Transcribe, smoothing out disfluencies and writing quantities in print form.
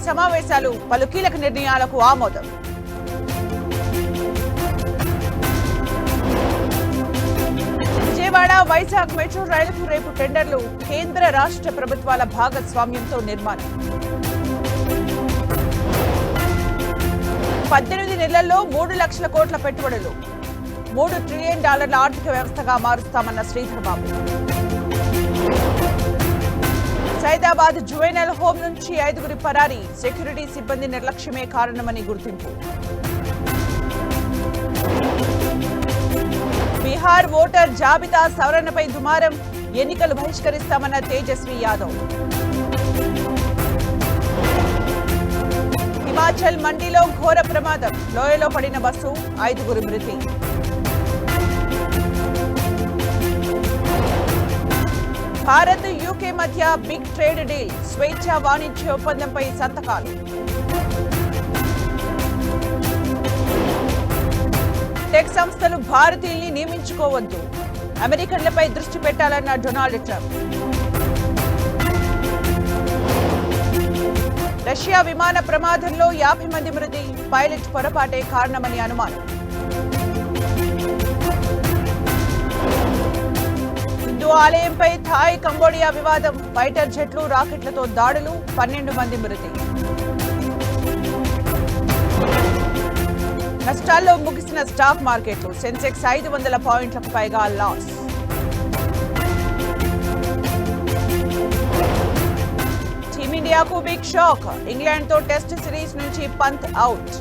సమావేశాలు, పలు కీలక నిర్ణయాలకు ఆమోదం. విజయవాడ, వైజాగ్ మెట్రో రైలుకు రేపు టెండర్లు. కేంద్ర రాష్ట్ర ప్రభుత్వాల భాగస్వామ్యంతో నిర్మాణం. 18 నెలల్లో 3 లక్షల కోట్ల పెట్టుబడులు, $3 ట్రిలియన్ ఆర్థిక వ్యవస్థగా మారుస్తామన్న శ్రీధర్ బాబు. సైదాబాద్ జువెనైల్ హోం నుంచి 5 పరారీ, సెక్యూరిటీ సిబ్బంది నిర్లక్ష్యమే కారణమని గుర్తింపు. బీహార్ ఓటర్ జాబితా సవరణపై దుమారం, ఎన్నికలు బహిష్కరిస్తామన్న తేజస్వి యాదవ్. హిమాచల్ మండిలో ఘోర ప్రమాదం, లోయలో పడిన బస్సు, 5 మృతి. భారత్ యూకే మధ్య బిగ్ ట్రేడ్ డీల్, స్వేచ్ఛా వాణిజ్య ఒప్పందంపై సంతకాలు. టెక్ సంస్థలు భారతీయుల్ని నియమించుకోవద్దు, అమెరికన్లపై దృష్టి పెట్టాలన్న డొనాల్డ్ ట్రంప్. రష్యా విమాన ప్రమాదంలో 50 మంది మృతి, పైలట్ పొరపాటే కారణమని అనుమానం. హిందూ ఆలయంపై థాయ్ కంబోడియా వివాదం, ఫైటర్ జెట్లు రాకెట్లతో దాడులు, 12 మంది మృతి. నష్టాల్లో ముగిసిన స్టాక్ మార్కెట్లు, సెన్సెక్స్ 500 పాయింట్లకు పైగా లాస్. టీమిండియాకు బిగ్ షాక్, ఇంగ్లాండ్తో టెస్ట్ సిరీస్ నుంచి పంత్ అవుట్.